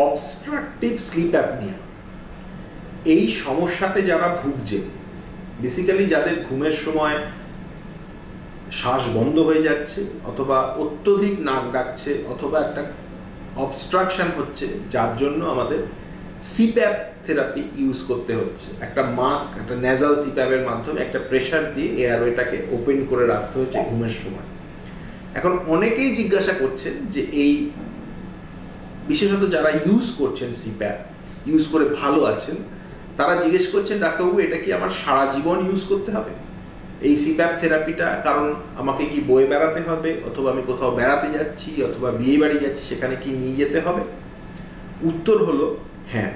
Obstructive sleep apnea, এই সমস্যাতে যারা ভুগছে, বেসিক্যালি যাদের ঘুমের সময় শ্বাস বন্ধ হয়ে যাচ্ছে, অথবা অত্যধিক নাক ডাকছে, অথবা একটা অবস্ট্রাকশন হচ্ছে, যার জন্য আমাদের সিপ্যাপ থেরাপি ইউজ করতে হচ্ছে। একটা মাস্ক, একটা নেজাল সিপ্যাপের মাধ্যমে একটা প্রেশার দিয়ে এয়ারওয়েটাকে ওপেন করে রাখতে হচ্ছে ঘুমের সময়। এখন অনেকেই জিজ্ঞাসা করছেন যে এই বিশেষত যারা ইউজ করছেন সিপ্যাপ, ইউজ করে ভালো আছেন, তারা জিজ্ঞেস করছেন ডাক্তারবাবু এটা কি আমার সারা জীবন ইউজ করতে হবে এই সিপ্যাপ থেরাপিটা? কারণ আমাকে কি বয়ে বেড়াতে হবে, অথবা আমি কোথাও বেড়াতে যাচ্ছি, অথবা বিয়ে বাড়ি যাচ্ছি, সেখানে কি নিয়ে যেতে হবে? উত্তর হলো হ্যাঁ,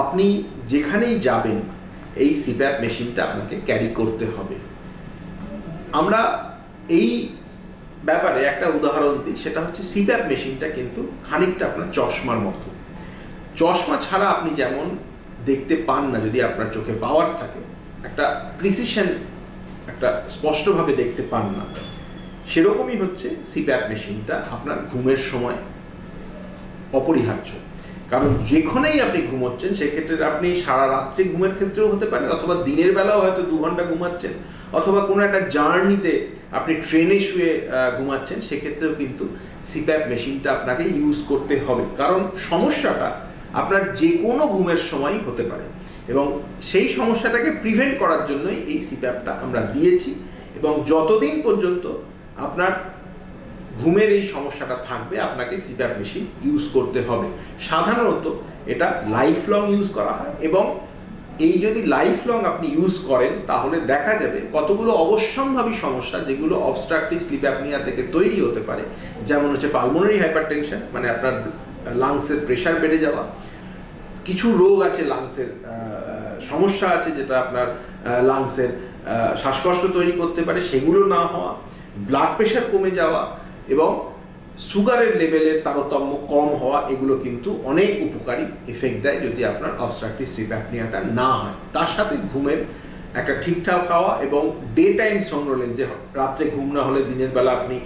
আপনি যেখানেই যাবেন এই সিপ্যাপ মেশিনটা আপনাকে ক্যারি করতে হবে। আমরা এই ব্যাপারে একটা উদাহরণ দিই, সেটা হচ্ছে সিপ্যাপ মেশিনটা কিন্তু খানিকটা আপনার চশমার মতো। চশমা ছাড়া আপনি যেমন দেখতে পান না, যদি আপনার চোখে পাওয়ার থাকে, একটা প্রিসিশন, একটা স্পষ্টভাবে দেখতে পান না, সেরকমই হচ্ছে সিপ্যাপ মেশিনটা আপনার ঘুমের সময় অপরিহার্য। কারণ যেখানেই আপনি ঘুমোচ্ছেন, সেক্ষেত্রে আপনি সারা রাত্রে ঘুমের ক্ষেত্রেও হতে পারে, অথবা দিনের বেলাও হয়তো 2 ঘন্টা ঘুমাচ্ছেন, অথবা কোনো একটা জার্নিতে আপনি ট্রেনে শুয়ে ঘুমাচ্ছেন, সেক্ষেত্রেও কিন্তু সিপ্যাপ মেশিনটা আপনাকে ইউজ করতে হবে। কারণ সমস্যাটা আপনার যে কোনো ঘুমের সময়ই হতে পারে, এবং সেই সমস্যাটাকে প্রিভেন্ট করার জন্যই এই সিপ্যাপটা আমরা দিয়েছি। এবং যতদিন পর্যন্ত আপনার ঘুমের এই সমস্যাটা থাকবে, আপনাকে সিপ্যাপ মেশিন ইউজ করতে হবে। সাধারণত এটা লাইফ লং ইউজ করা হয়, এবং এই যদি লাইফ লং আপনি ইউজ করেন, তাহলে দেখা যাবে কতগুলো অবশ্যম্ভাবী সমস্যা যেগুলো অবস্ট্রাকটিভ স্লিপ অ্যাপনিয়া থেকে তৈরি হতে পারে, যেমন হচ্ছে পালমোনারি হাইপারটেনশন, মানে আপনার লাংসের প্রেশার বেড়ে যাওয়া, কিছু রোগ আছে, লাংসের সমস্যা আছে যেটা আপনার লাংসের শ্বাসকষ্ট তৈরি করতে পারে, সেগুলো না হওয়া, ব্লাড প্রেশার কমে যাওয়া, এবং সুগারের লেভেলের তারতম্য কম হওয়া, এগুলো কিন্তু অনেক উপকারী এফেক্ট দেয় যদি আপনার অবস্ট্রাকটিভ স্লিপ অ্যাপনিয়াটা না হয়। তার সাথে ঘুমের একটা ঠিকঠাক খাওয়া এবং ডে টাইম সমরোলেন্স, যে রাত্রে ঘুম না হলে দিনের বেলা আপনি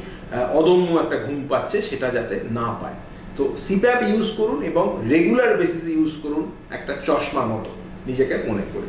অদম্য একটা ঘুম পাচ্ছে, সেটা যাতে না পায়। তো সিপ্যাপ ইউজ করুন এবং রেগুলার বেসিসে ইউজ করুন, একটা চশমা মতো নিজেকে মনে করে।